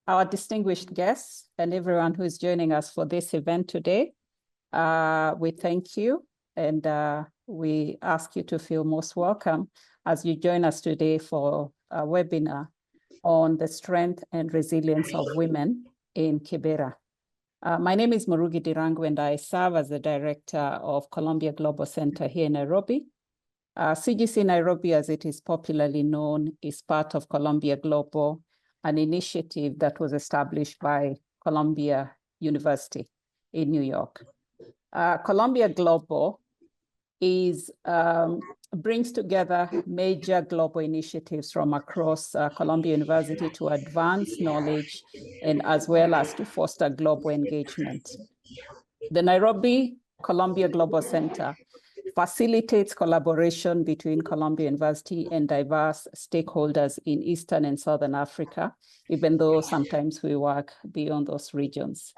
our distinguished guests and everyone who is joining us for this event today. We thank you and we ask you to feel most welcome as you join us today for a webinar on the strength and resilience of women in Kibera. My name is Murugi Dirangu and I serve as the director of Columbia Global Center here in Nairobi. CGC Nairobi, as it is popularly known, is part of Columbia Global, an initiative that was established by Columbia University in New York. Columbia Global brings together major global initiatives from across Columbia University to advance knowledge and as well as to foster global engagement. The Nairobi Columbia Global Center facilitates collaboration between Columbia University and diverse stakeholders in Eastern and Southern Africa, even though sometimes we work beyond those regions.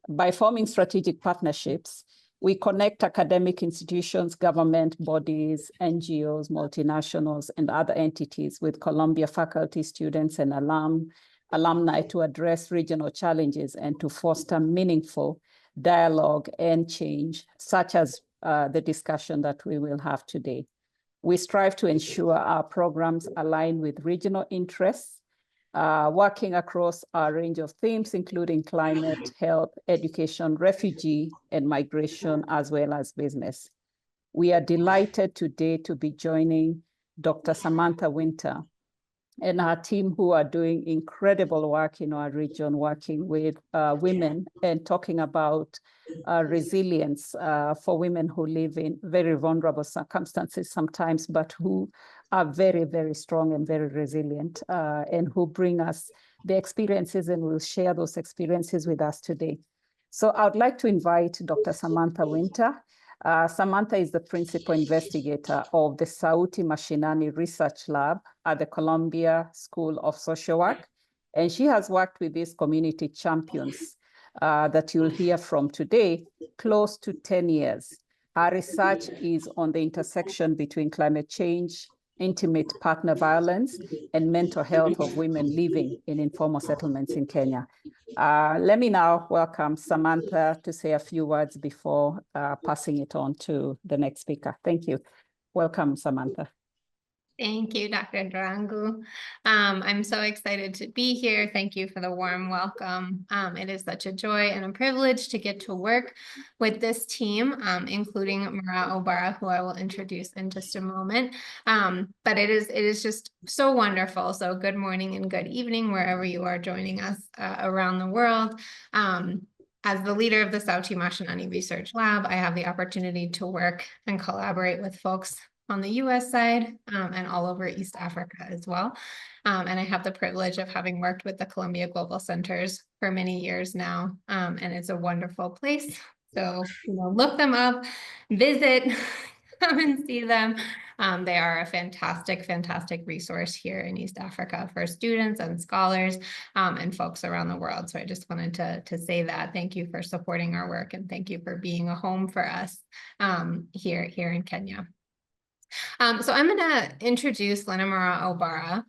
By forming strategic partnerships, we connect academic institutions, government bodies, NGOs, multinationals, and other entities with Columbia faculty, students, and alumni to address regional challenges and to foster meaningful dialogue and change, such as the discussion that we will have today. We strive to ensure our programs align with regional interests, working across a range of themes, including climate, health, education, refugee, and migration, as well as business. We are delighted today to be joining Dr. Samantha Winter and our team who are doing incredible work in our region, working with women and talking about resilience for women who live in very vulnerable circumstances sometimes, but who are very, very strong and very resilient and who bring us the experiences and will share those experiences with us today. So I'd like to invite Dr. Samantha Winter. Samantha is the principal investigator of the Sauti Mashinani Research Lab at the Columbia School of Social Work, and she has worked with these community champions that you'll hear from today close to 10 years. Her research is on the intersection between climate change, intimate partner violence, and mental health of women living in informal settlements in Kenya. Let me now welcome Samantha to say a few words before passing it on to the next speaker. Thank you. Welcome, Samantha. Thank you, Dr. Dirangu. I'm so excited to be here. Thank you for the warm welcome. It is such a joy and a privilege to get to work with this team, including Mara Obara, who I will introduce in just a moment. But it is just so wonderful. So good morning and good evening, wherever you are joining us around the world. As the leader of the Sauti Mashinani Research Lab, I have the opportunity to work and collaborate with folks on the US side and all over East Africa as well. And I have the privilege of having worked with the Columbia Global Centers for many years now. And it's a wonderful place. So, look them up, visit, come and see them. They are a fantastic, fantastic resource here in East Africa for students and scholars and folks around the world. So I just wanted to say that. Thank you for supporting our work and thank you for being a home for us here in Kenya. So I'm going to introduce Lenamara Obara,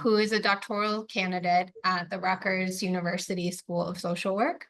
who is a doctoral candidate at the Rutgers University School of Social Work.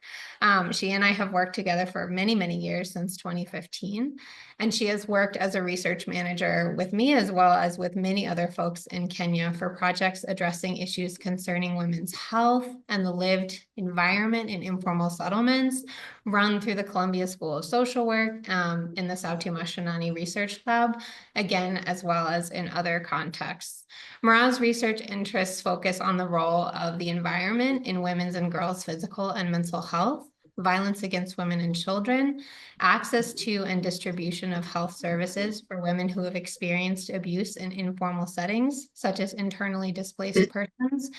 She and I have worked together for many, many years, since 2015, and she has worked as a research manager with me as well as with many other folks in Kenya for projects addressing issues concerning women's health and the lived environment in informal settlements run through the Columbia School of Social Work in the Sauti Mashinani Research Lab, again, as well as in other contexts. Mara's research interests focus on the role of the environment in women's and girls' physical and mental health, violence against women and children, access to and distribution of health services for women who have experienced abuse in informal settings, such as internally displaced persons,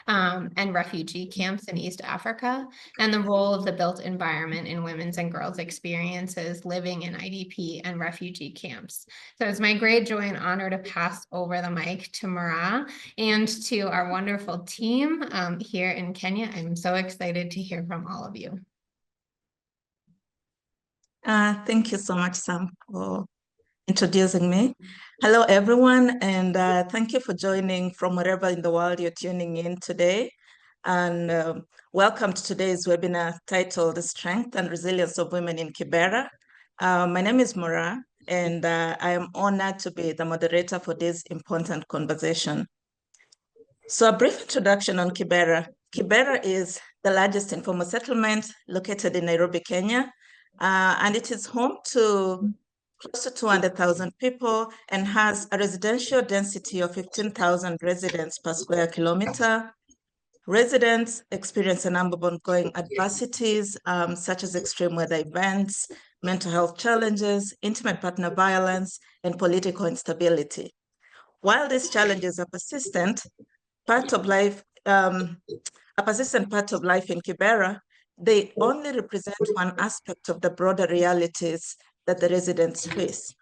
and refugee camps in East Africa, and the role of the built environment in women's and girls' experiences living in IDP and refugee camps. So it's my great joy and honor to pass over the mic to Mara and to our wonderful team here in Kenya. I'm so excited to hear from all of you. Thank you so much, Sam, for introducing me. Hello, everyone, and thank you for joining from wherever in the world you're tuning in today. and welcome to today's webinar titled The Strength and Resilience of Women in Kibera. My name is Mora, and I am honored to be the moderator for this important conversation. So a brief introduction on Kibera. Kibera is the largest informal settlement located in Nairobi, Kenya, and it is home to close to 200,000 people and has a residential density of 15,000 residents per square kilometer. Residents experience a number of ongoing adversities, such as extreme weather events, mental health challenges, intimate partner violence, and political instability. While these challenges are persistent, a persistent part of life in Kibera, they only represent one aspect of the broader realities that the residents face.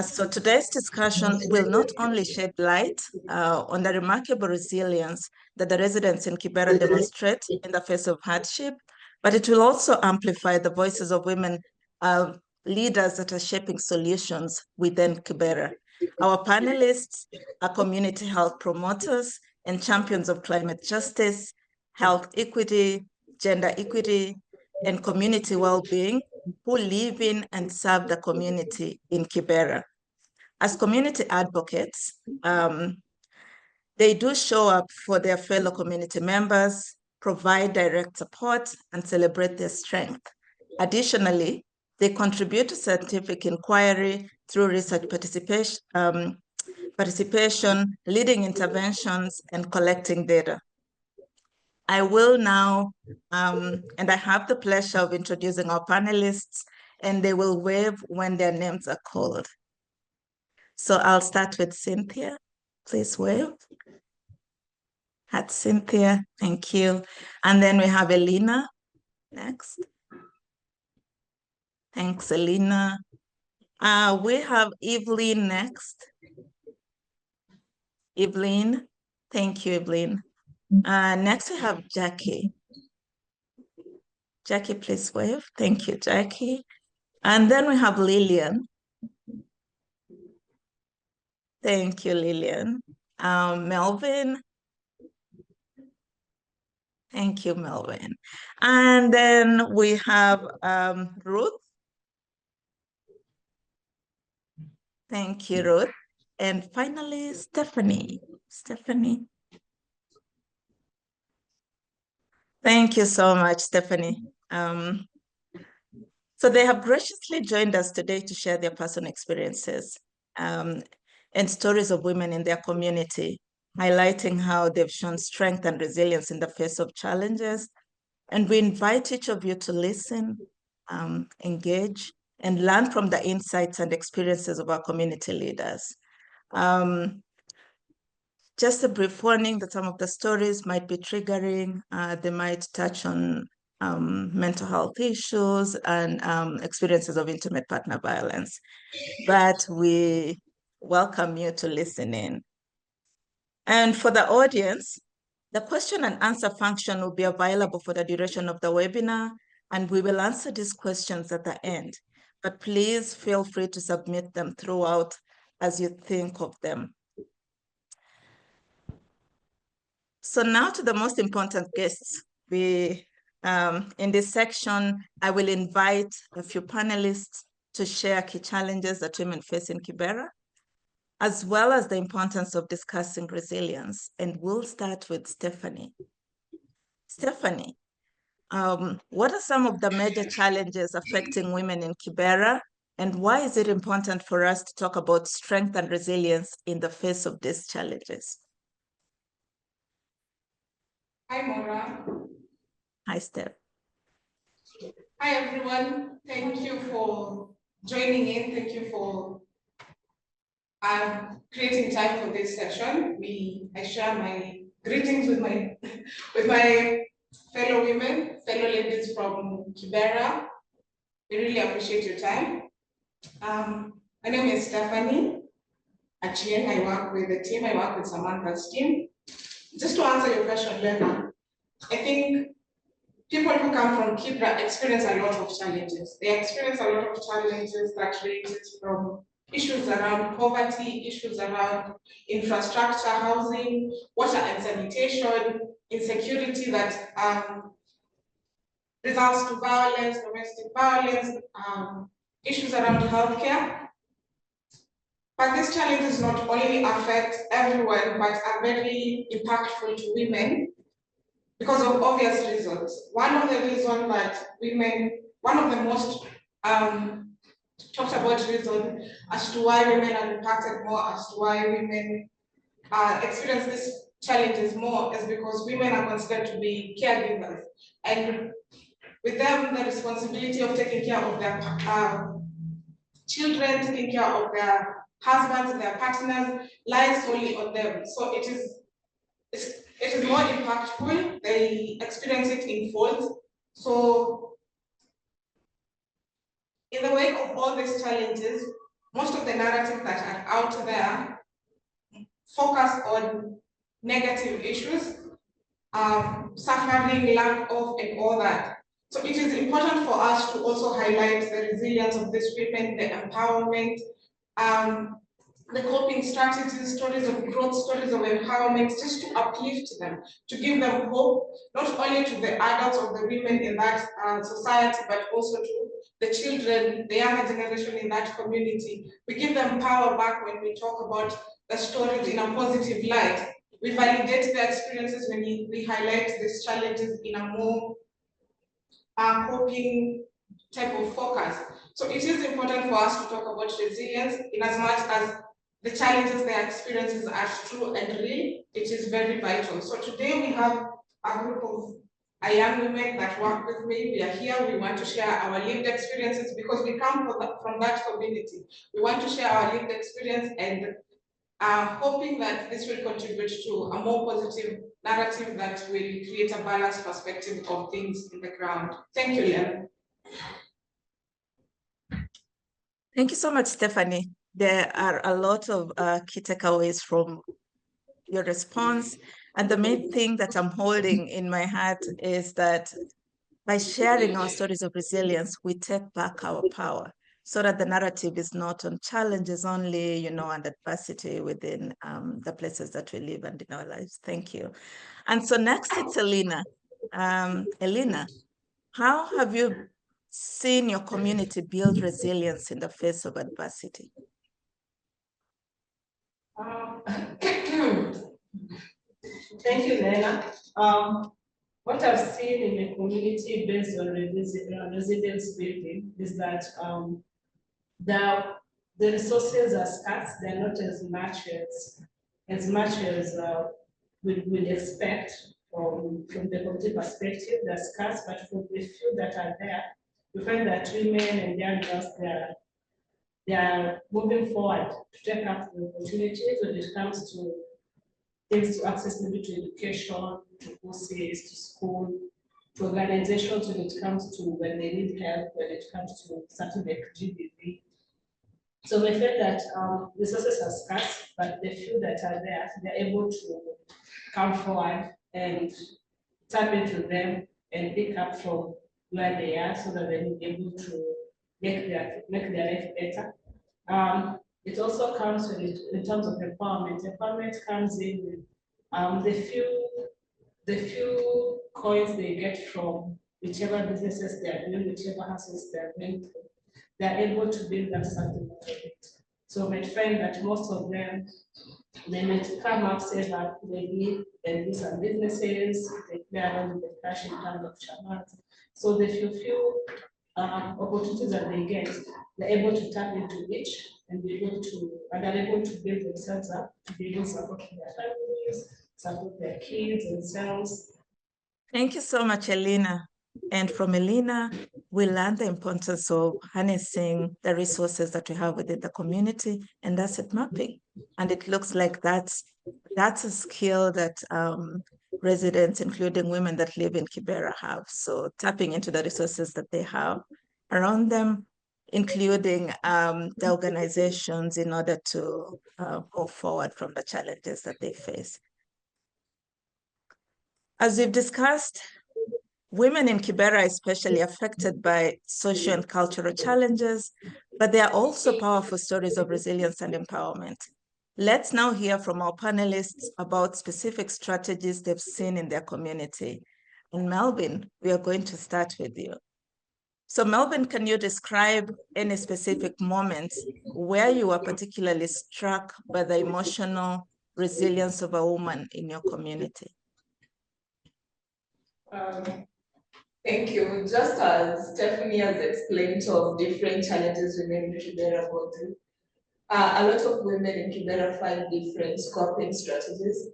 So today's discussion will not only shed light on the remarkable resilience that the residents in Kibera demonstrate in the face of hardship, but it will also amplify the voices of women leaders that are shaping solutions within Kibera. Our panelists are community health promoters and champions of climate justice, health equity, gender equity, and community well-being, who live in and serve the community in Kibera. As community advocates, they do show up for their fellow community members, provide direct support, and celebrate their strength. Additionally, they contribute to scientific inquiry through research participation, leading interventions, and collecting data. I will now, and I have the pleasure of introducing our panelists, and they will wave when their names are called. So I'll start with Cynthia. Please wave. At Cynthia, thank you. And then we have Elena next. Thanks, Elena. We have Evelyn next. Evelyn, thank you, Evelyn. Next we have Jackie. Jackie, please wave. Thank you, Jackie. And then we have Lillian. Thank you, Lillian. Melvin. Thank you, Melvin. And then we have Ruth. Thank you, Ruth. And finally, Stephanie. Stephanie. Thank you so much, Stephanie. So they have graciously joined us today to share their personal experiences and stories of women in their community, highlighting how they've shown strength and resilience in the face of challenges. And we invite each of you to listen, engage, and learn from the insights and experiences of our community leaders. Just a brief warning that some of the stories might be triggering. They might touch on mental health issues and experiences of intimate partner violence. But we welcome you to listen in. And for the audience, the question and answer function will be available for the duration of the webinar, and we will answer these questions at the end. But please feel free to submit them throughout as you think of them. So now to the most important guests. In this section, I will invite a few panelists to share key challenges that women face in Kibera, as well as the importance of discussing resilience. And we'll start with Stephanie. Stephanie, what are some of the major challenges affecting women in Kibera, and why is it important for us to talk about strength and resilience in the face of these challenges? Hi, Maura. Hi, Steph. Hi, everyone. Thank you for joining in. Thank you for creating time for this session. I share my greetings with my fellow women, fellow ladies from Kibera. We really appreciate your time. My name is Stephanie Achien. I work with the team. I work with Samantha's team. Just to answer your question, Lena, I think people who come from Kibera experience a lot of challenges. They experience a lot of challenges that range from issues around poverty, issues around infrastructure, housing, water and sanitation, insecurity that results to violence, domestic violence, issues around healthcare. But these challenges not only affect everyone, but are very impactful to women because of obvious reasons. One of the reasons that one of the most talked about reason as to why women are impacted more, as to why women experience these challenges more is because women are considered to be caregivers. And with them, the responsibility of taking care of their children, taking care of their husbands, their partners, lies solely on them. So it is more impactful. They experience it in folds. So in the wake of all these challenges, most of the narratives that are out there focus on negative issues, suffering, lack of, and all that. So it is important for us to also highlight the resilience of these women, the empowerment, the coping strategies, stories of growth, stories of empowerment, just to uplift them, to give them hope, not only to the adults or the women in that society, but also to the children, the younger generation in that community. We give them power back when we talk about the stories in a positive light. We validate their experiences when we highlight these challenges in a more coping type of focus. So it is important for us to talk about resilience in as much as the challenges their experiences are true and real. It is very vital. So today we have a group of young women that work with me. We are here. We want to share our lived experiences because we come from that community. We want to share our lived experience and hoping that this will contribute to a more positive narrative that will create a balanced perspective of things in the ground. Thank you, Len. Thank you so much, Stephanie. There are a lot of key takeaways from your response. And the main thing that I'm holding in my heart is that by sharing our stories of resilience, we take back our power so that the narrative is not on challenges only, and adversity within the places that we live and in our lives. Thank you. And so next it's Elena. Elena, how have you seen your community build resilience in the face of adversity? Thank you, Nena. What I've seen in the community based on resilience building is that the resources are scarce. They're not as much as we would expect from the community perspective. They're scarce, but for the few that are there, we find that women and young girls, they are moving forward to take up the opportunities when it comes to things to access maybe to education, to courses, to school, to organizations when it comes to when they need help, when it comes to something like GBV. So we feel that resources are scarce, but the few that are there, they're able to come forward and tap into them and pick up from where they are so that they'll be able to make their life better. It also comes in terms of empowerment. Empowerment comes in with the few coins they get from whichever businesses they are doing, whichever hustles they are doing. They are able to build that something out of it. So we might find that most of them, they might come up, say that they do some businesses, they play around with the cash in terms of channels. So the few opportunities that they get, they're able to tap into each and are able to build themselves up to be able to support their families, support their kids themselves. Thank you so much, Elena. And from Elena, we learned the importance of harnessing the resources that we have within the community and asset mapping. And it looks like that's a skill that residents, including women that live in Kibera, have. So tapping into the resources that they have around them, including the organizations in order to move forward from the challenges that they face. As we've discussed, women in Kibera are especially affected by social and cultural challenges, but there are also powerful stories of resilience and empowerment. Let's now hear from our panelists about specific strategies they've seen in their community. And Melvin, we are going to start with you. So Melvin, can you describe any specific moments where you were particularly struck by the emotional resilience of a woman in your community? Thank you. Just as Stephanie has explained of different challenges women in Kibera go through, a lot of women in Kibera find different coping strategies.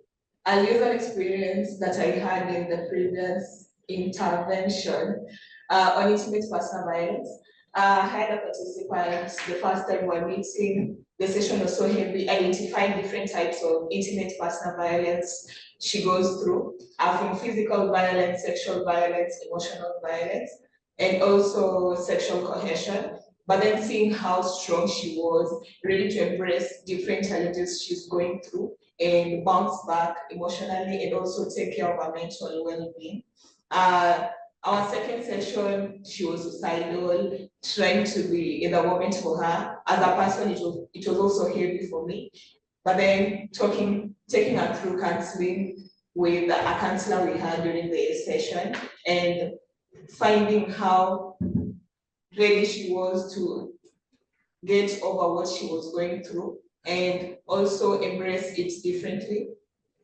I'll use an experience that I had in the previous intervention on intimate personal violence. I had a participant, the first time we were meeting, the session was so heavy, identifying different types of intimate personal violence she goes through, from physical violence, sexual violence, emotional violence, and also sexual coercion. But then seeing how strong she was, ready to embrace different challenges she's going through and bounce back emotionally and also take care of her mental well-being. Our second session, she was suicidal, trying to be in the moment for her. As a person, it was also heavy for me. But then taking her through counseling with a counselor we had during the session and finding how ready she was to get over what she was going through and also embrace it differently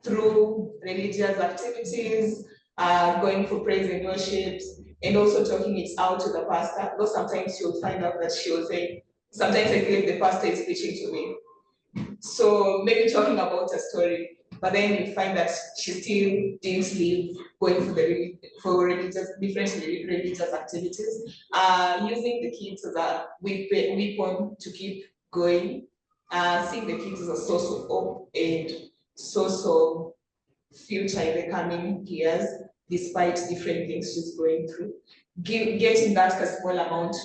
through religious activities, going for praise and worships, and also talking it out to the pastor. Though sometimes she would find out that she was saying, sometimes I feel the pastor is preaching to me. So maybe talking about a story, but then you find that she still didn't leave going for different religious activities, using the kids as a weapon to keep going, seeing the kids as a source of hope and source of future in the coming years, despite different things she's going through. Getting that a small amount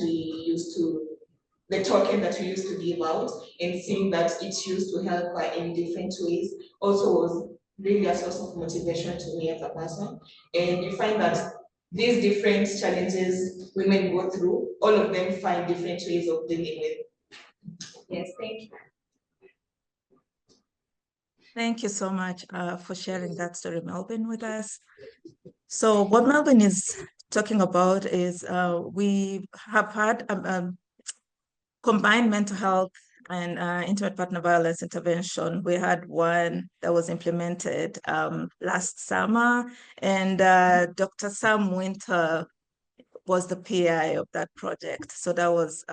the token that we used to give out and seeing that it's used to help her in different ways also was really a source of motivation to me as a person. And you find that these different challenges women go through, all of them find different ways of dealing with. Yes, thank you. Thank you so much for sharing that story, Melvin, with us. So what Melvin is talking about is we have had combined mental health and intimate partner violence intervention. We had one that was implemented last summer, and Dr. Sam Winter was the PI of that project. So that was,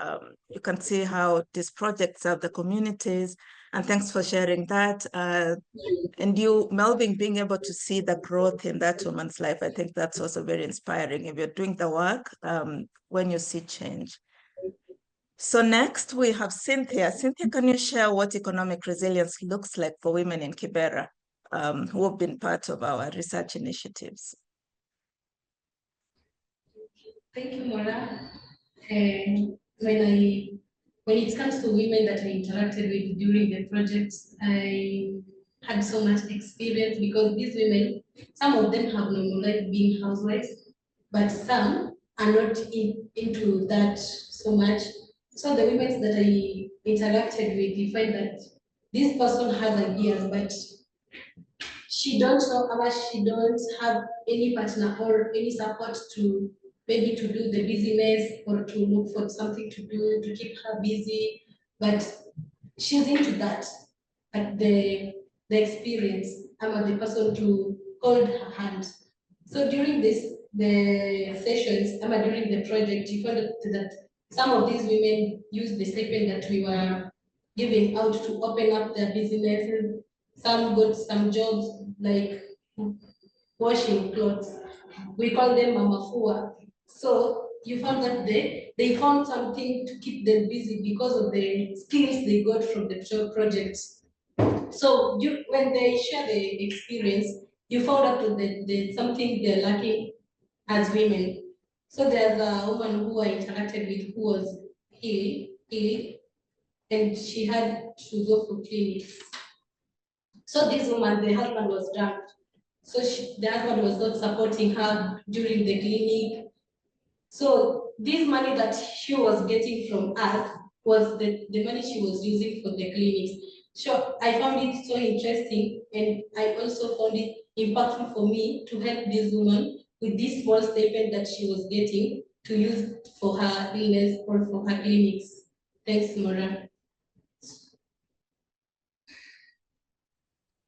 you can see how these projects serve the communities. And thanks for sharing that. And you, Melvin, being able to see the growth in that woman's life, I think that's also very inspiring if you're doing the work when you see change. So next we have Cynthia. Cynthia, can you share what economic resilience looks like for women in Kibera who have been part of our research initiatives? Thank you, Mora. When it comes to women that I interacted with during the project, I had so much experience because these women, some of them have normalized being housewives, but some are not into that so much. So the women that I interacted with, you find that this person has ideas, but she don't know how much, she don't have any partner or any support to maybe to do the business or to look for something to do to keep her busy, but she's into that. But the experience, I'm the person to hold her hand. So during the sessions, during the project, you found that some of these women used the stipend that we were giving out to open up their businesses. Some got some jobs like washing clothes. We call them Mama Fua. So you found that they found something to keep them busy because of the skills they got from the projects. So when they share the experience, you found out that there's something they're lacking as women. So there's a woman who I interacted with who was ill, and she had to go for clinics. So this woman, the husband was drunk. So the husband was not supporting her during the clinic. So this money that she was getting from us was the money she was using for the clinics. Sure, I found it so interesting, and I also found it impactful for me to help this woman with this small stipend that she was getting to use for her illness or for her clinics. Thanks, Mora.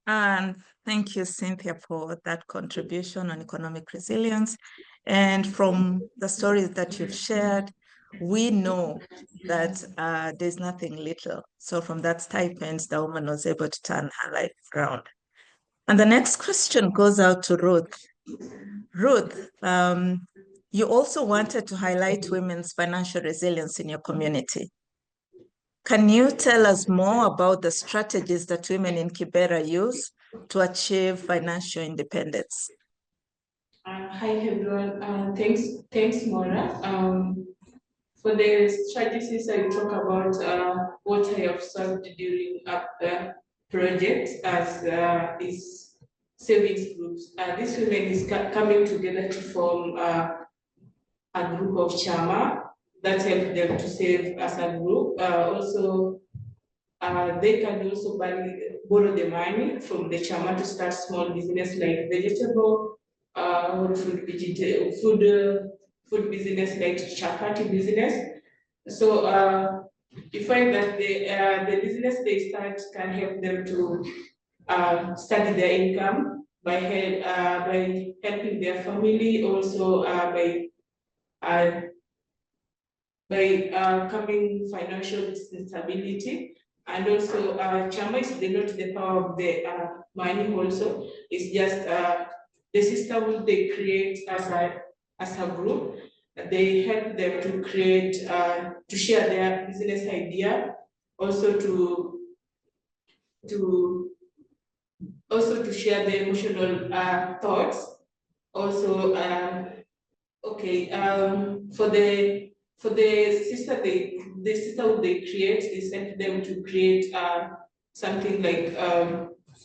And thank you, Cynthia, for that contribution on economic resilience. And from the stories that you've shared, we know that there's nothing little. So from that stipend, the woman was able to turn her life around. And the next question goes out to Ruth. Ruth, you also wanted to highlight women's financial resilience in your community. Can you tell us more about the strategies that women in Kibera use to achieve financial independence? Hi everyone, thanks Maura. For the strategies I talk about what I observed during the project as is savings groups. This women is coming together to form a group of chama that help them to save as a group. Also, they can also borrow the money from the chama to start small business like vegetable, food business like chapati business. So you find that the business they start can help them to study their income by helping their family, also by coming financial stability. And also, chama is not the power of the money. Also, it's just the sisterhood they create as a group. They help them to create to share their business idea, also to share the emotional thoughts. Also, for the sisterhood they create is help them to create something like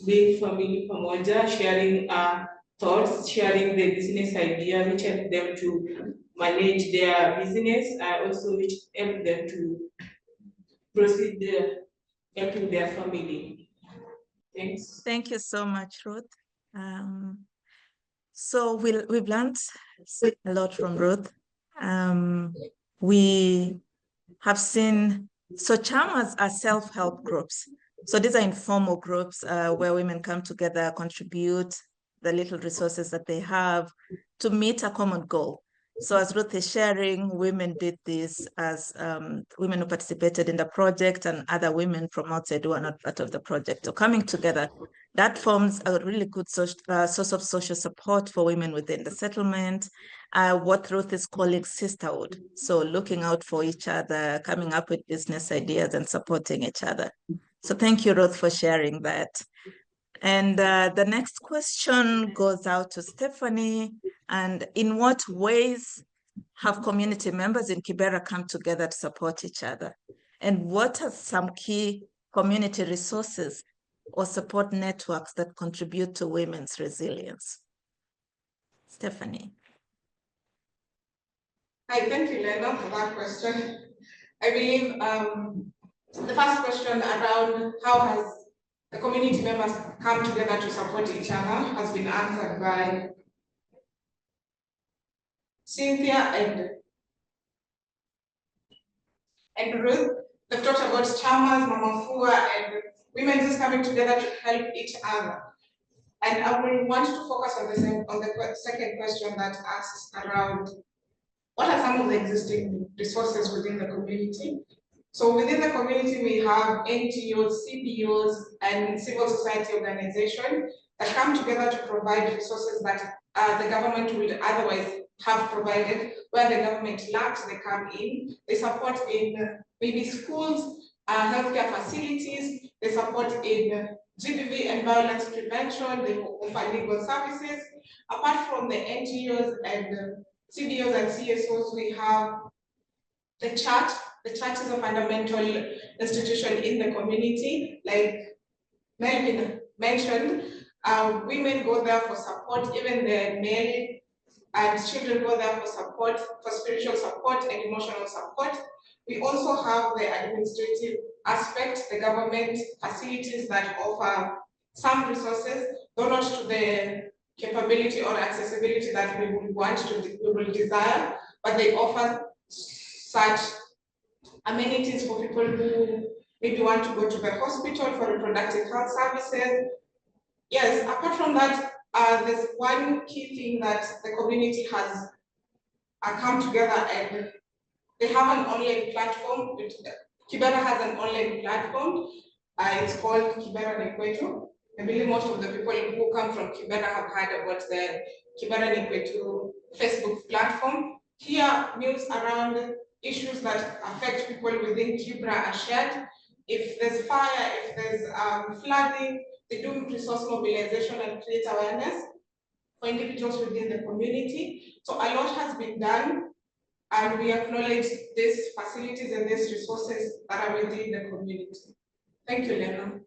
being family pamoja, sharing thoughts, sharing the business idea, which help them to manage their business, also which help them to proceed helping their family. Thanks. Thank you so much, Ruth. So we've learned a lot from Ruth. We have seen, so chamas are self-help groups. So these are informal groups where women come together, contribute the little resources that they have to meet a common goal. So as Ruth is sharing, women did this as women who participated in the project and other women from outside who are not part of the project. So coming together, that forms a really good source of social support for women within the settlement, what Ruth is calling sisterhood. So looking out for each other, coming up with business ideas and supporting each other. So thank you, Ruth, for sharing that. And the next question goes out to Stephanie. And in what ways have community members in Kibera come together to support each other? And what are some key community resources or support networks that contribute to women's resilience? Stephanie. Hi, thank you, Lena, for that question. I believe the first question around how has the community members come together to support each other has been answered by Cynthia and Ruth. They've talked about chamas, Mama Fua, and women just coming together to help each other. And I will want to focus on the second question that asks around what are some of the existing resources within the community. So within the community, we have NGOs, CBOs, and civil society organizations that come together to provide resources that the government would otherwise have provided. Where the government lacks, they come in. They support in maybe schools, healthcare facilities. They support in GBV and violence prevention. They offer legal services. Apart from the NGOs and CBOs and CSOs, we have the church. The church is a fundamental institution in the community. Like Melvin mentioned, women go there for support, even the male and children go there for support, for spiritual support and emotional support. We also have the administrative aspect, the government facilities that offer some resources, though not to the capability or accessibility that we would want to, we will desire, but they offer such amenities for people who maybe want to go to the hospital for reproductive health services. Yes, apart from that, there's one key thing that the community has come together, and they have an online platform. Kibera has an online platform. It's called Kibera Nekwetu. I believe most of the people who come from Kibera have heard about the Kibera Nekwetu Facebook platform. Here, news around issues that affect people within Kibera are shared. If there's fire, if there's flooding, they do resource mobilization and create awareness for individuals within the community. So a lot has been done, and we acknowledge these facilities and these resources that are within the community. Thank you, Lena.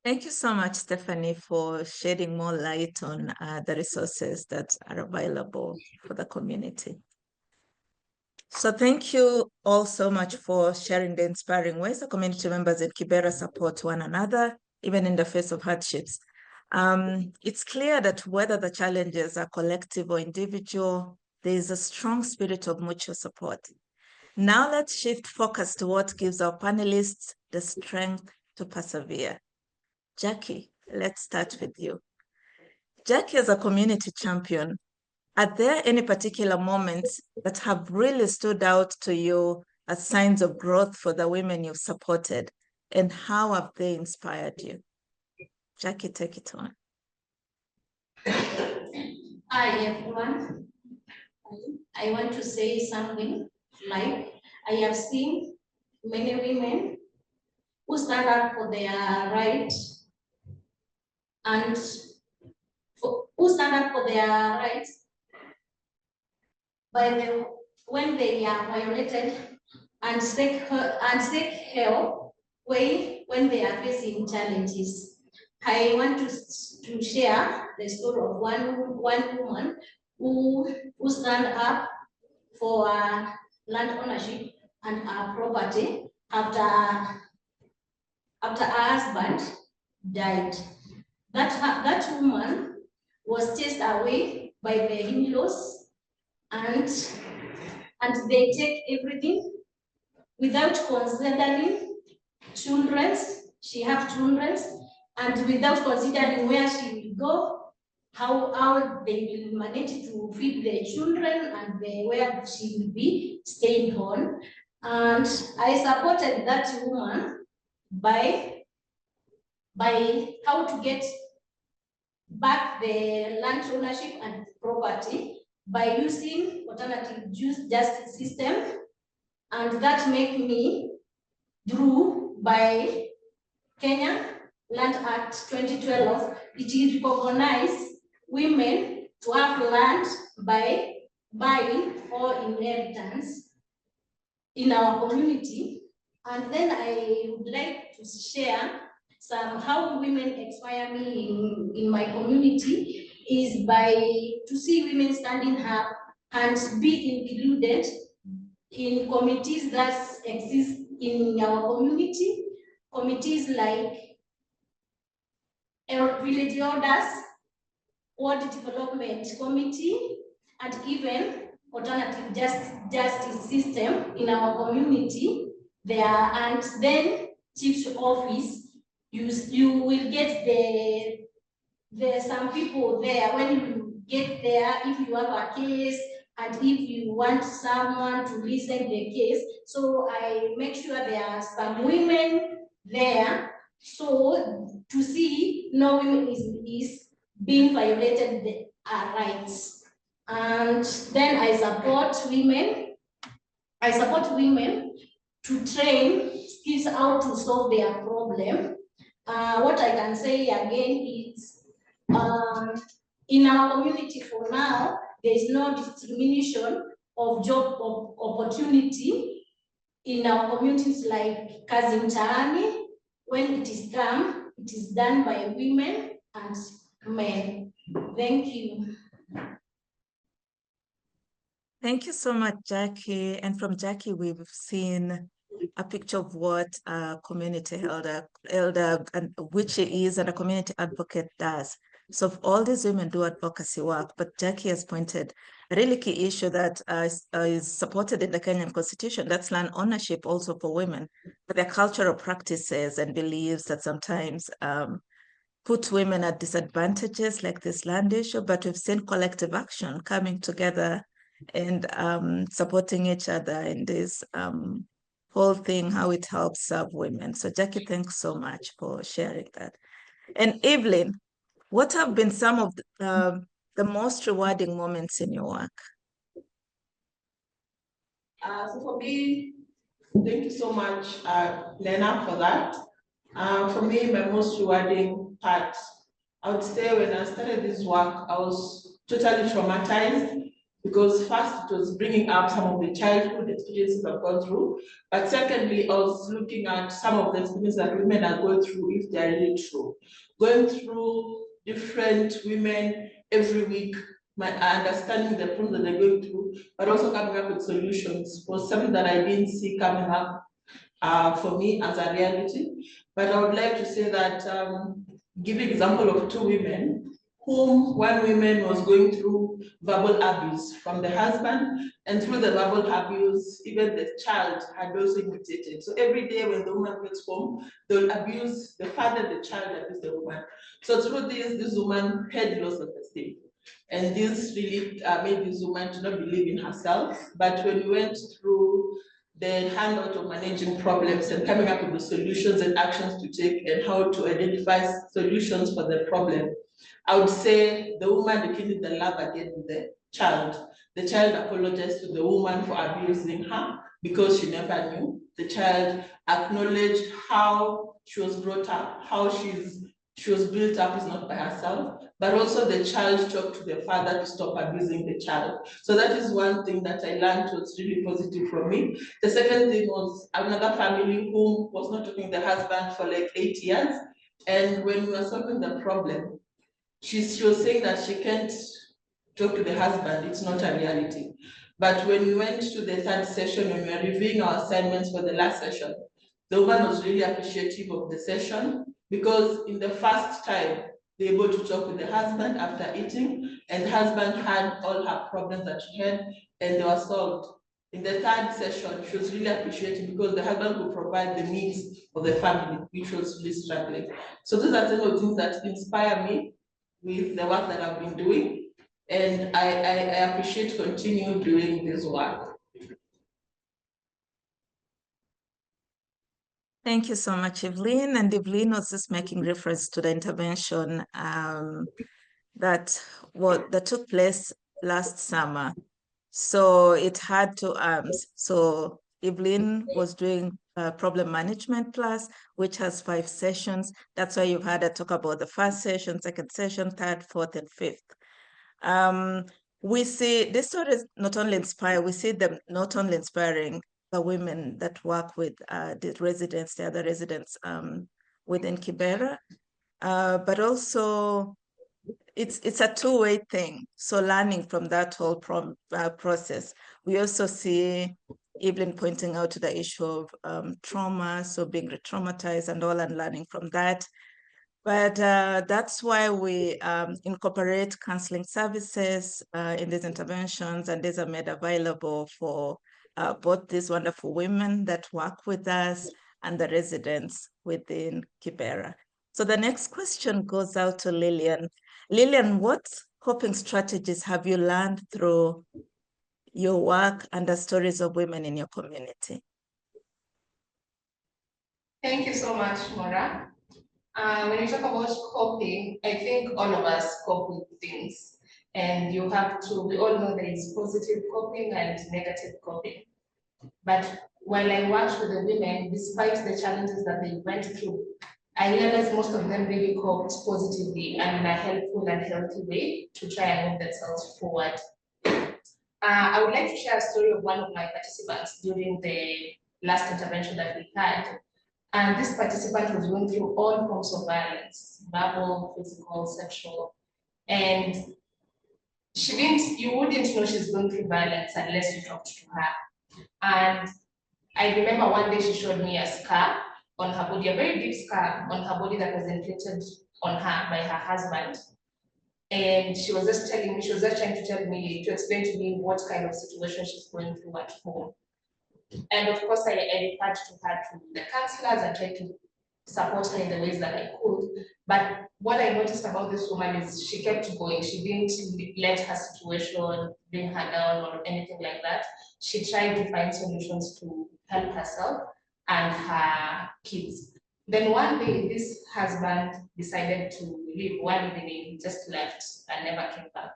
Thank you so much, Stephanie, for shedding more light on the resources that are available for the community. So thank you all so much for sharing the inspiring ways the community members at Kibera support one another, even in the face of hardships. It's clear that whether the challenges are collective or individual, there is a strong spirit of mutual support. Now let's shift focus to what gives our panelists the strength to persevere. Jackie, let's start with you. Jackie, as a community champion, are there any particular moments that have really stood out to you as signs of growth for the women you've supported, and how have they inspired you? Jackie, take it on. Hi, everyone. I want to say something like I have seen many women who stand up for their rights and who stand up for their rights when they are violated and seek help when they are facing challenges. I want to share the story of one woman who stand up for land ownership and property after her husband died. That woman was chased away by the in-laws, and they take everything without considering children. She have children, and without considering where she will go, how they will manage to feed their children, and where she will be staying on. And I supported that woman by how to get back the land ownership and property by using alternative justice system, and that made me drew by Kenya Land Act 2012. It recognizes women to have land by buying or inheritance in our community. And then I would like to share some how women inspire me in my community is by to see women standing up and be included in committees that exist in our community, committees like village elders, ward development committee, and even alternative justice system in our community there. And then chief's office, you will get some people there. When you get there, if you have a case and if you want someone to listen the case, so I make sure there are some women there, so to see no women is being violated their rights. And then I support women to train skills how to solve their problem. What I can say again is, in our community for now, there is no discrimination of job opportunity in our communities like kazi mtaani. When it is done by women and men. Thank you. Thank you so much, Jackie. And from Jackie, we've seen a picture of what a community elder and which she is and a community advocate does. So all these women do advocacy work, but Jackie has pointed a really key issue that is supported in the Kenyan Constitution. That's land ownership also for women, but their cultural practices and beliefs that sometimes put women at disadvantages, like this land issue. But we've seen collective action coming together and supporting each other in this whole thing, how it helps serve women. So Jackie, thanks so much for sharing that. And Evelyn, what have been some of the most rewarding moments in your work? So for me, thank you so much, Lena, for that. For me, my most rewarding part, I would say when I started this work, I was totally traumatized because first it was bringing up some of the childhood experiences I've gone through, but secondly, I was looking at some of the experiences that women are going through if they are really true. Going through different women every week, my understanding the problems that they're going through, but also coming up with solutions was something that I didn't see coming up for me as a reality. But I would like to say that giving example of two women whom one woman was going through verbal abuse from the husband, and through the verbal abuse, even the child had also imitated. So every day when the woman gets home, they'll abuse the father, the child abuse the woman. So through this woman had loss of esteem. And this really made this woman to not believe in herself. But when we went through the handout of managing problems and coming up with the solutions and actions to take and how to identify solutions for the problem, I would say the woman rekindled the love again with the child. The child apologized to the woman for abusing her because she never knew. The child acknowledged how she was brought up, how she was built up is not by herself, but also the child talked to the father to stop abusing the child. So that is one thing that I learned was really positive from me. The second thing was another family who was not talking to the husband for like 8 years. And when we were solving the problem, she was saying that she can't talk to the husband, it's not a reality. But when we went to the third session, when we were reviewing our assignments for the last session, the woman was really appreciative of the session because in the first time, they were able to talk with the husband after eating, and the husband had all her problems that she had, and they were solved. In the third session, she was really appreciative because the husband would provide the needs of the family, which was really struggling. So those are some of the things that inspire me with the work that I've been doing, and I appreciate continuing doing this work. Thank you so much, Evelyn. And Evelyn was just making reference to the intervention that took place last summer. So it had two arms. So Evelyn was doing problem management class, which has 5 sessions. That's why you've heard her talk about the first session, second session, third, fourth, and fifth. We see these stories not only inspire, we see them not only inspiring the women that work with the other residents within Kibera, but also it's a two-way thing. So learning from that whole process. We also see Evelyn pointing out to the issue of trauma, so being re-traumatized and all, and learning from that. But that's why we incorporate counseling services in these interventions, and these are made available for both these wonderful women that work with us and the residents within Kibera. So the next question goes out to Lillian. Lillian, what coping strategies have you learned through your work and the stories of women in your community? Thank you so much, Maura. When you talk about coping, I think all of us cope with things. And we all know there is positive coping and negative coping. But while I worked with the women, despite the challenges that they went through, I realized most of them really coped positively and in a helpful and healthy way to try and move themselves forward. I would like to share a story of one of my participants during the last intervention that we had. And this participant was going through all forms of violence, verbal, physical, sexual. And you wouldn't know she's going through violence unless you talked to her. And I remember one day she showed me a scar on her body, a very deep scar on her body that was inflicted on her by her husband. And she was just telling me, she was just trying to tell me, to explain to me what kind of situation she's going through at home. And of course, I referred to her to the counselors and tried to support her in the ways that I could. But what I noticed about this woman is she kept going. She didn't let her situation bring her down or anything like that. She tried to find solutions to help herself and her kids. Then one day, this husband decided to leave one evening, he just left and never came back.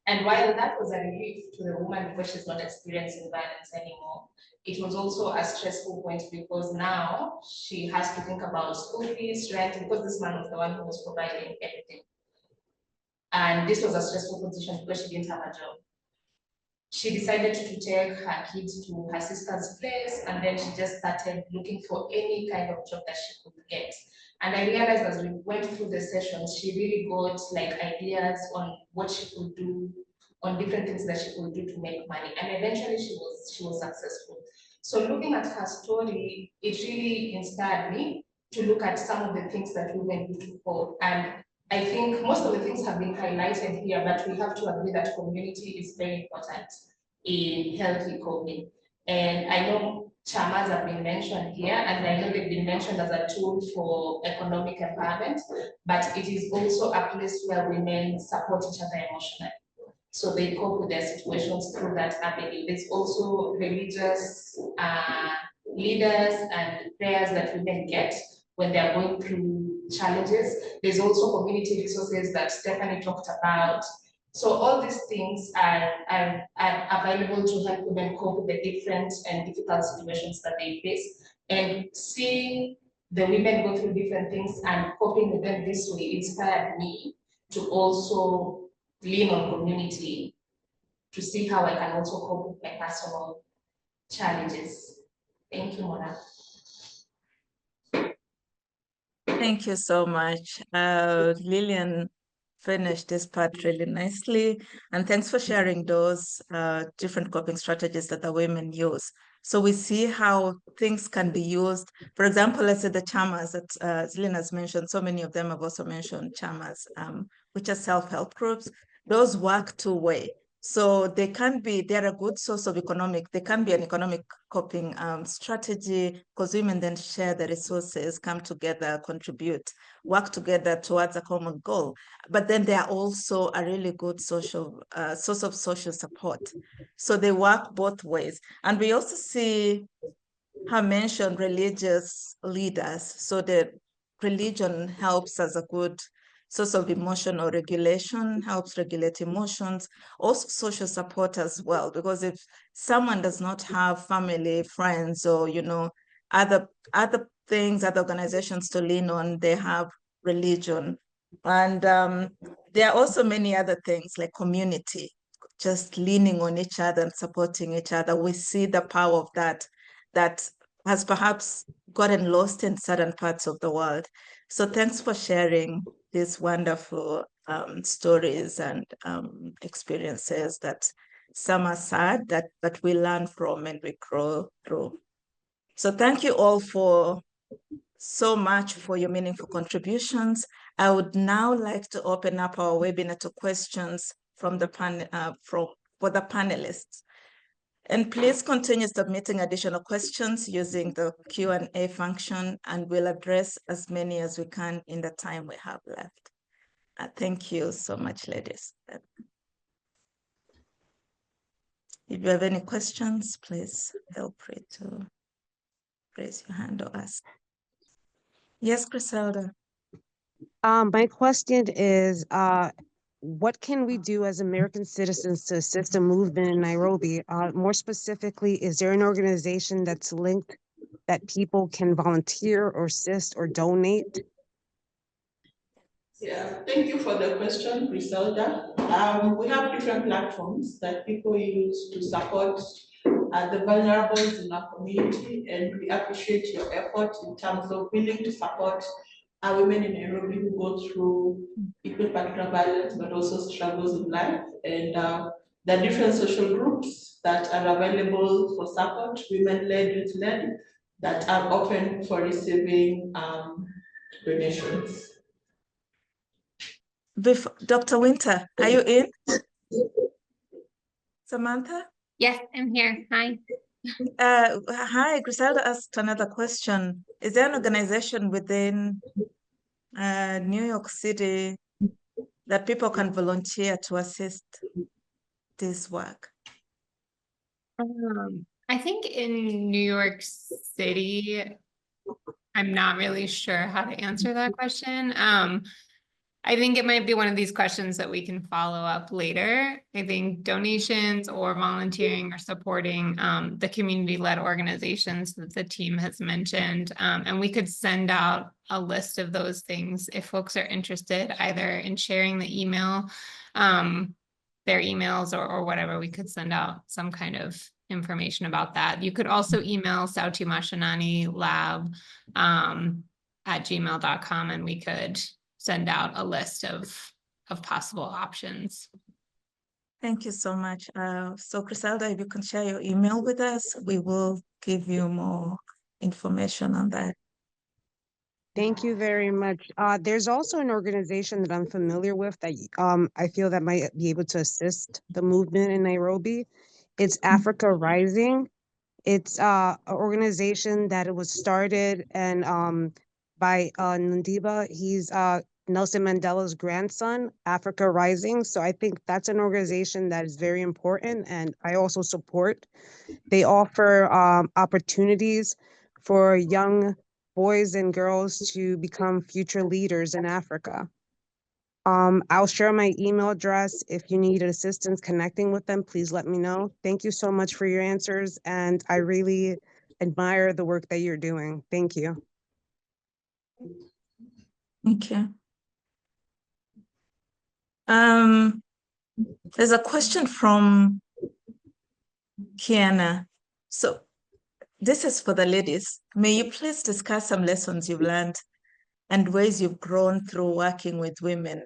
And while that was a relief to the woman because she's not experiencing violence anymore, it was also a stressful point because now she has to think about school fees, rent, because this man was the one who was providing everything. And this was a stressful position because she didn't have a job. She decided to take her kids to her sister's place, and then she just started looking for any kind of job that she could get. And I realized as we went through the sessions, she really got like ideas on what she could do, on different things that she could do to make money. And eventually she was successful. So looking at her story, it really inspired me to look at some of the things that women do to cope. And I think most of the things have been highlighted here, but we have to agree that community is very important in healthy coping. And I know chamas have been mentioned here, and I know they've been mentioned as a tool for economic empowerment, but it is also a place where women support each other emotionally. So they cope with their situations through that avenue. There's also religious leaders and prayers that women get when they're going through challenges. There's also community resources that Stephanie talked about. So all these things are available to help women cope with the different and difficult situations that they face. And seeing the women go through different things and coping with them this way inspired me to also lean on community to see how I can also cope with my personal challenges. Thank you, Mona. Thank you so much. Lillian finished this part really nicely. And thanks for sharing those different coping strategies that the women use. So we see how things can be used. For example, let's say the chamas that Lillian has mentioned, so many of them have also mentioned chamas, which are self-help groups. Those work two-way. So they're a good source of they can be an economic coping strategy because women then share the resources, come together, contribute, work together towards a common goal. But then they are also a really good source of social support. So they work both ways. And we also see her mentioned religious leaders. So the religion helps as a good source of emotional regulation, helps regulate emotions, also social support as well, because if someone does not have family, friends, or other things, other organizations to lean on, they have religion. And there are also many other things like community, just leaning on each other and supporting each other. We see the power of that has perhaps gotten lost in certain parts of the world. So thanks for sharing these wonderful stories and experiences that some are sad that we learn from and we grow through. So thank you all so much for your meaningful contributions. I would now like to open up our webinar to questions from the for the panelists. And please continue submitting additional questions using the Q&A function, and we'll address as many as we can in the time we have left. Thank you so much, ladies. If you have any questions, please feel free to raise your hand or ask. Yes, Griselda. My question is, what can we do as American citizens to assist the movement in Nairobi? More specifically, is there an organization that's linked that people can volunteer or assist or donate? Yeah, thank you for the question, Griselda. We have different platforms that people use to support the vulnerables in our community, and we appreciate your effort in terms of willing to support are women in Nairobi who go through equal partner violence, but also struggles in life. And there are different social groups that are available for support, women-led, youth-led, that are open for receiving donations. Dr. Winter, are you in? Samantha? Yes, I'm here. Hi. Hi, Griselda asked another question. Is there an organization within New York City that people can volunteer to assist this work? I think in New York City, I'm not really sure how to answer that question. I think it might be one of these questions that we can follow up later. I think donations or volunteering or supporting the community-led organizations that the team has mentioned. And we could send out a list of those things if folks are interested, either in sharing the email, their emails or whatever. We could send out some kind of information about that. You could also email Sauti Mashinani Lab at gmail.com, and we could send out a list of possible options. Thank you so much. So Griselda, if you can share your email with us, we will give you more information on that. Thank you very much. There's also an organization that I'm familiar with that I feel that might be able to assist the movement in Nairobi. It's Africa Rising. It's an organization that it was started and by Ndiba. He's Nelson Mandela's grandson, Africa Rising. So I think that's an organization that is very important, and I also support. They offer opportunities for young boys and girls to become future leaders in Africa. I'll share my email address. If you need assistance connecting with them, please let me know. Thank you so much for your answers, and I really admire the work that you're doing. Thank you. Thank you. There's a question from Kiana. So this is for the ladies. May you please discuss some lessons you've learned and ways you've grown through working with women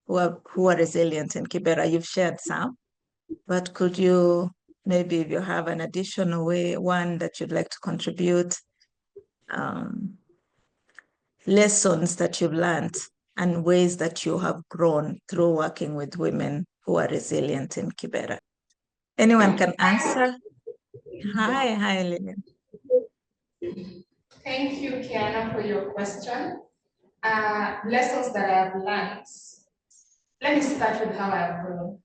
who are resilient in Kibera? You've shared some, but could you, maybe if you have an additional one that you'd like to contribute, lessons that you've learned and ways that you have grown through working with women who are resilient in Kibera? Anyone can answer? Hi, Lillian. Thank you, Kiana, for your question. Lessons that I have learned. Let me start with how I have grown.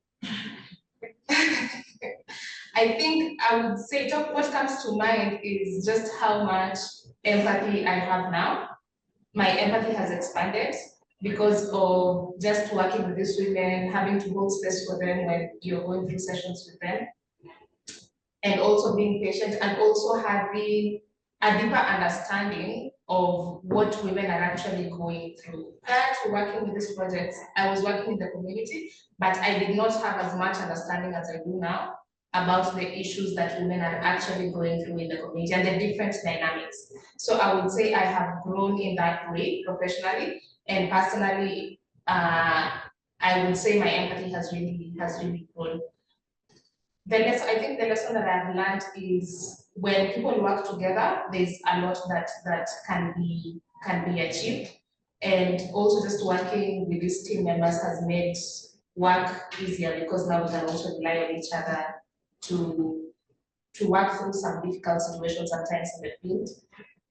I think I would say what comes to mind is just how much empathy I have now. My empathy has expanded because of just working with these women, having to hold space for them when you're going through sessions with them, and also being patient, and also having a deeper understanding of what women are actually going through. Prior to working with this project, I was working in the community, but I did not have as much understanding as I do now about the issues that women are actually going through in the community and the different dynamics. So I would say I have grown in that way professionally, and personally, I would say my empathy has really grown. I think the lesson that I've learned is when people work together, there's a lot that can be achieved. And also just working with these team members has made work easier, because now we can also rely on each other to work through some difficult situations sometimes in the field.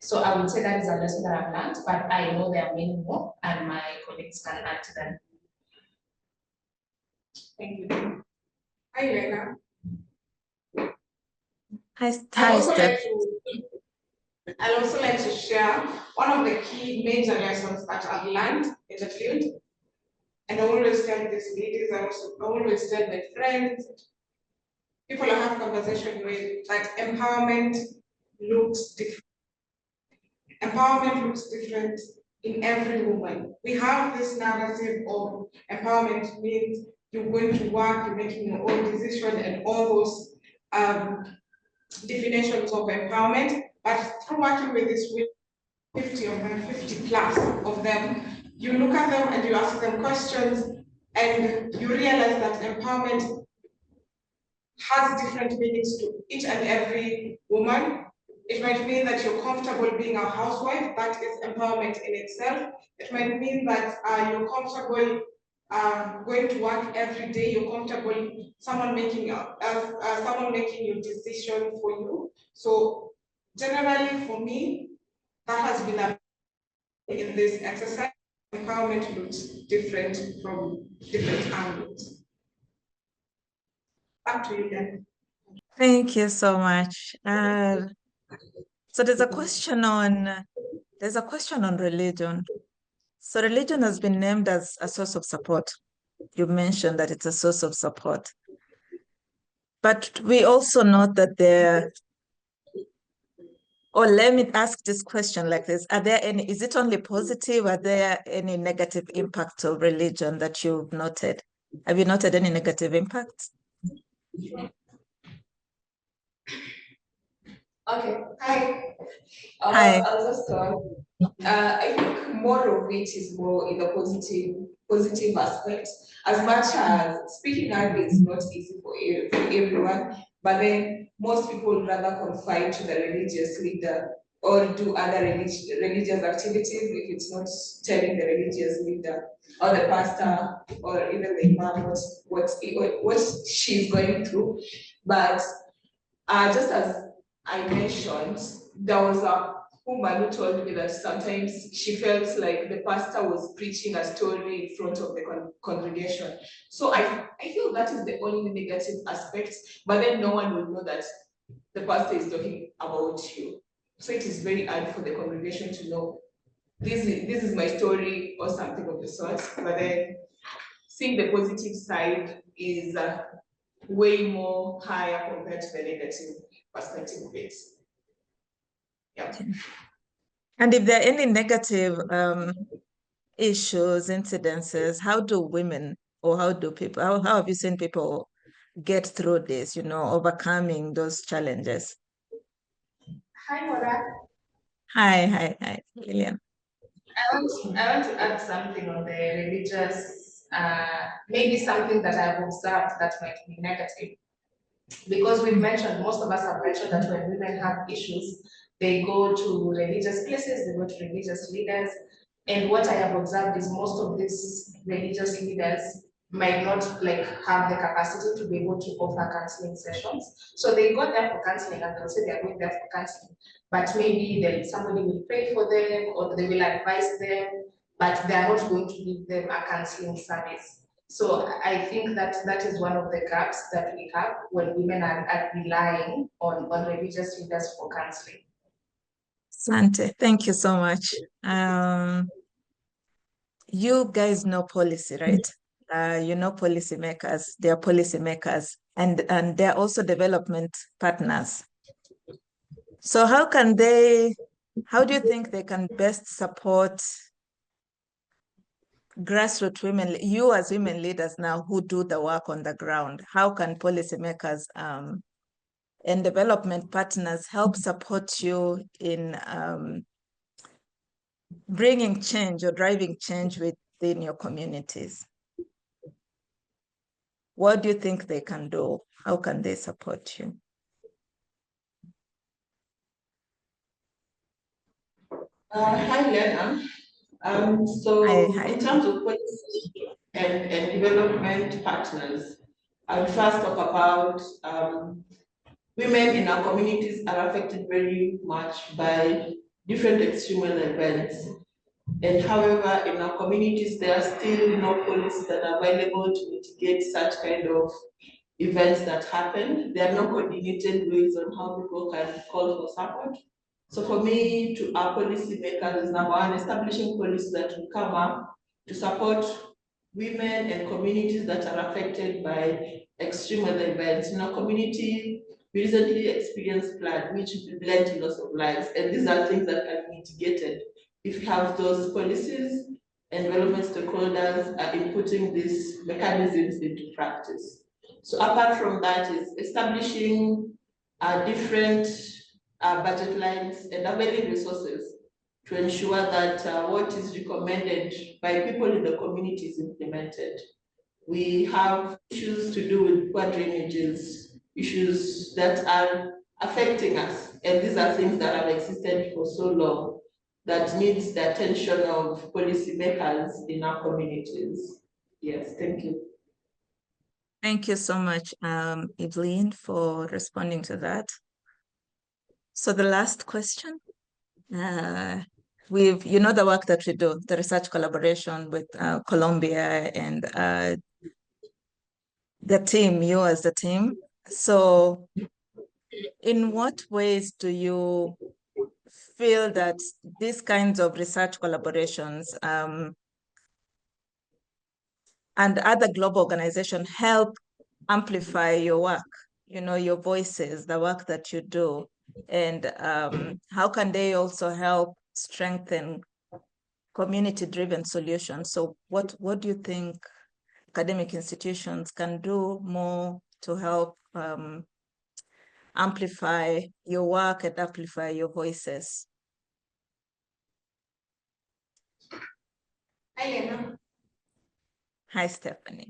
So I would say that is a lesson that I've learned, but I know there are many more, and my colleagues can add to them. Thank you. Hi, Elena. Hi, I'd also like to share one of the key major lessons that I've learned in the field. And I always tell these ladies, I always tell my friends, people I have conversation with, that empowerment looks different. Empowerment looks different in every woman. We have this narrative of empowerment means you're going to work, you're making your own decision, and all those definitions of empowerment. But through working with this women, 50 of them, 50 plus of them, you look at them and you ask them questions and you realize that empowerment has different meanings to each and every woman. It might mean that you're comfortable being a housewife, that is empowerment in itself. It might mean that you're comfortable going to work every day, you're comfortable someone making your decision for you. So generally for me, that has been a in this exercise. Empowerment looks different from different angles. Back to you then. Thank you so much. So there's a question on religion. So religion has been named as a source of support. You mentioned that it's a source of support. But we also know that or let me ask this question like this. Is it only positive? Are there any negative impacts of religion that you've noted? Have you noted any negative impacts? Okay, hi. Hi. I'll just start. I think more of it is more in the positive aspect. As much as speaking Arabic is not easy for everyone, but then most people rather confide to the religious leader or do other religious activities if it's not telling the religious leader or the pastor or even the imam what she's going through. But just as I mentioned, there was a woman who told me that sometimes she felt like the pastor was preaching a story in front of the congregation. So I feel that is the only negative aspect, but then no one will know that the pastor is talking about you. So it is very hard for the congregation to know this is my story or something of the sort. But then seeing the positive side is way more higher compared to the negative perspective of it. Yeah. And if there are any negative issues, incidences, how do women or how have you seen people get through this, overcoming those challenges? Hi, Mora. Hi, Lillian. I want to add something on the religious, maybe something that I've observed that might be negative. Because we've mentioned, most of us have mentioned that when women have issues, they go to religious places, they go to religious leaders. And what I have observed is most of these religious leaders might not have the capacity to be able to offer counseling sessions. So they go there for counseling and they'll say they're going there for counseling. But maybe then somebody will pray for them or they will advise them, but they are not going to give them a counseling service. So I think that is one of the gaps that we have when women are relying on religious leaders for counseling. Sante, thank you so much. You guys know policy, right? You know policymakers, they are policymakers, and they're also development partners. So how do you think they can best support grassroots women, you as women leaders now who do the work on the ground? How can policymakers and development partners help support you in bringing change or driving change within your communities? What do you think they can do? How can they support you? Hi, Lena. Hi. In terms of policy and development partners, I would first talk about women in our communities are affected very much by different external events. And however, in our communities, there are still no policies that are available to mitigate such kind of events that happen. There are no coordinated ways on how people can call for support. So for me, to our policy makers is number one, establishing policies that will come up to support women and communities that are affected by extreme weather events. In our community, we recently experienced flood, which led to loss of lives. And these are things that can be mitigated if we have those policies and development stakeholders are inputting these mechanisms into practice. So apart from that is establishing different budget lines and availing resources to ensure that what is recommended by people in the community is implemented. We have issues to do with poor drainages, issues that are affecting us. And these are things that have existed for so long that needs the attention of policymakers in our communities. Yes, thank you. Thank you so much, Evelyn, for responding to that. So the last question, you know the work that we do, the research collaboration with Colombia and the team, you as the team. So in what ways do you feel that these kinds of research collaborations and other global organizations help amplify your work, you know, your voices, the work that you do, and how can they also help strengthen community-driven solutions? So what do you think academic institutions can do more to help amplify your work and amplify your voices? Hi, Lena. Hi, Stephanie.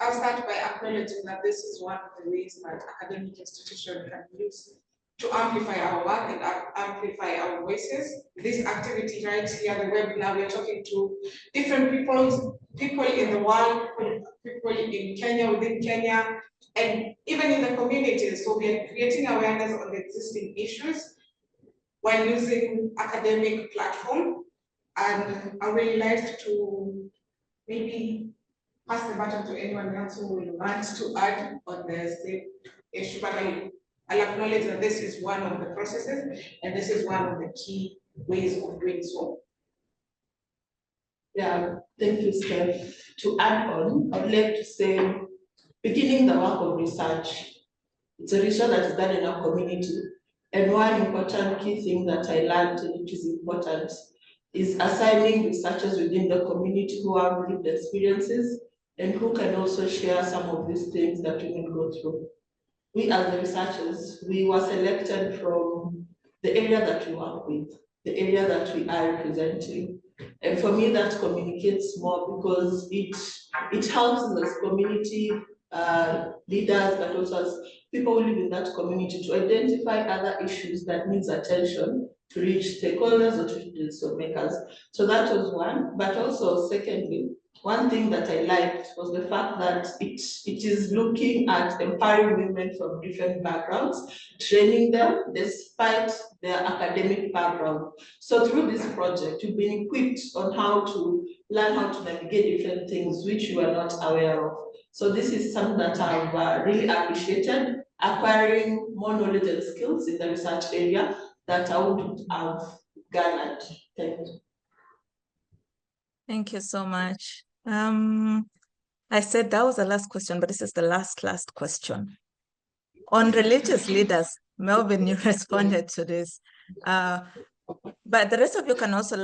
I'll start by acknowledging that this is one of the ways that academic institutions can use to amplify our work and amplify our voices. This activity right here, the webinar, we're talking to different people in the world, people in Kenya, within Kenya, and even in the communities. So we are creating awareness on the existing issues while using academic platform. And I would like to maybe pass the baton to anyone else who will want to add on the same issue, but I'll acknowledge that this is one of the processes and this is one of the key ways of doing so. Yeah, thank you, Steph. To add on, I'd like to say, beginning the work of research, it's a research that is done in our community. And one important key thing that I learned, which is important, is assigning researchers within the community who have lived experiences and who can also share some of these things that women go through. We as the researchers, we were selected from the area that we work with, the area that we are representing. And for me, that communicates more because it helps us as community leaders, but also as people who live in that community to identify other issues that needs attention to reach stakeholders or to reach decision makers. So that was one, but also secondly, one thing that I liked was the fact that it is looking at empowering women from different backgrounds, training them despite their academic background. So through this project, you've been equipped on how to learn how to navigate different things which you are not aware of. So this is something that I've really appreciated, acquiring more knowledge and skills in the research area that I would have garnered. Thank you. Thank you so much. I said that was the last question, but this is the last question. On religious leaders, Melvin, you responded to this. But the rest of you can also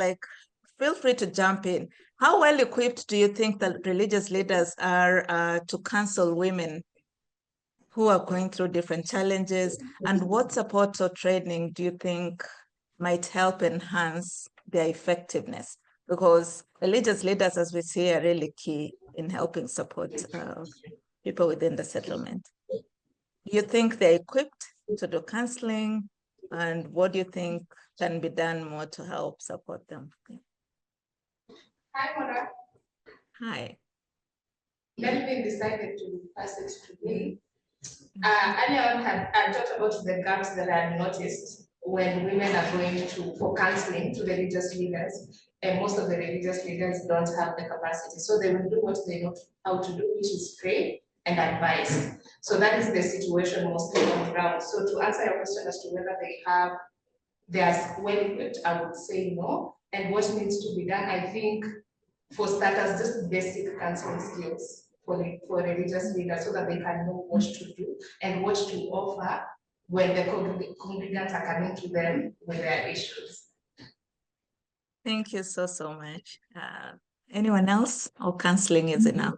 feel free to jump in. How well equipped do you think that religious leaders are to counsel women who are going through different challenges? And what support or training do you think might help enhance their effectiveness? Because religious leaders, as we see, are really key in helping support people within the settlement. Do you think they're equipped to do counseling? And what do you think can be done more to help support them? Hi, Mona. Hi. Melvin decided to pass it to me. Earlier on, I talked about the gaps that I noticed when women are going for counseling to religious leaders, and most of the religious leaders don't have the capacity. So they will do what they know how to do, which is pray and advise. So that is the situation mostly on the ground. So to answer your question as to whether they are well equipped, I would say no. And what needs to be done, I think, for starters, just basic counseling skills for religious leaders so that they can know what to do and what to offer when the congregants are coming to them with their issues. Thank you so much. Anyone else, or counseling is enough?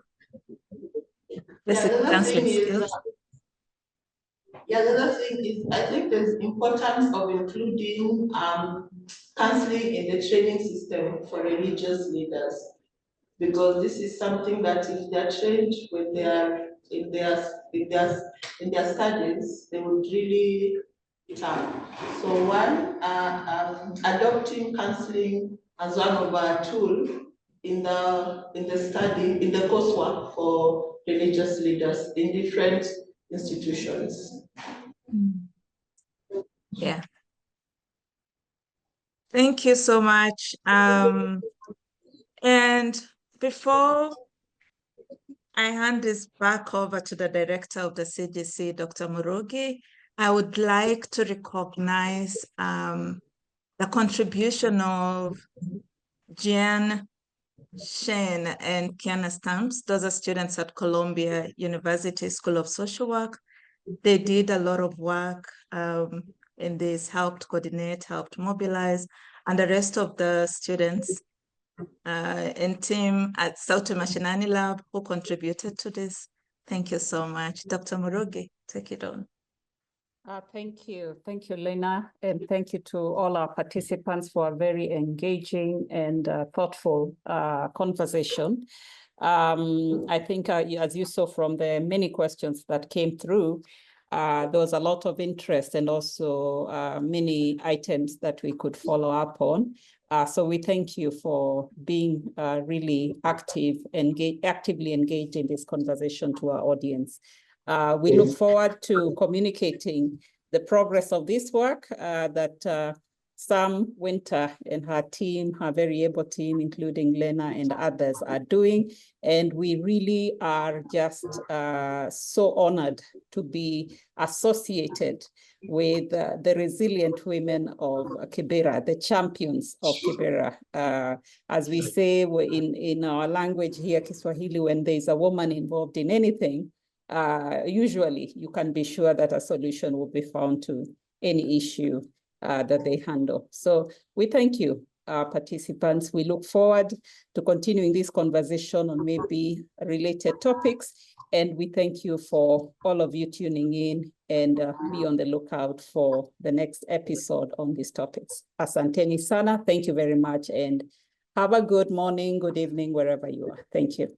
Basic counseling skills. Yeah, the other thing is, I think there's importance of including counseling in the training system for religious leaders, because this is something that if they're trained when they are in their studies, they would really learn. So one, adopting counseling as one of our tools in the coursework for religious leaders in different institutions. Yeah. Thank you so much. And before I hand this back over to the director of the CDC, Dr. Murugi, I would like to recognize the contribution of Jen, Shane, and Kiana Stamps. Those are students at Columbia University School of Social Work. They did a lot of work in this, helped coordinate, helped mobilize, and the rest of the students and team at Sauti Mashinani Lab who contributed to this. Thank you so much. Dr. Murugi, take it on. Thank you, Lena, and thank you to all our participants for a very engaging and thoughtful conversation. I think as you saw from the many questions that came through, there was a lot of interest and also many items that we could follow up on. So we thank you for being really actively engaged in this conversation to our audience. We look forward to communicating the progress of this work that Sam Winter and her team, her very able team, including Lena and others, are doing. And we really are just so honored to be associated with the resilient women of Kibera, the champions of Kibera. As we say in our language here, Kiswahili, when there's a woman involved in anything, usually you can be sure that a solution will be found to any issue that they handle. So we thank you, participants. We look forward to continuing this conversation on maybe related topics. And we thank you for all of you tuning in, and be on the lookout for the next episode on these topics. Asanteni sana, thank you very much, and have a good morning, good evening, wherever you are. Thank you.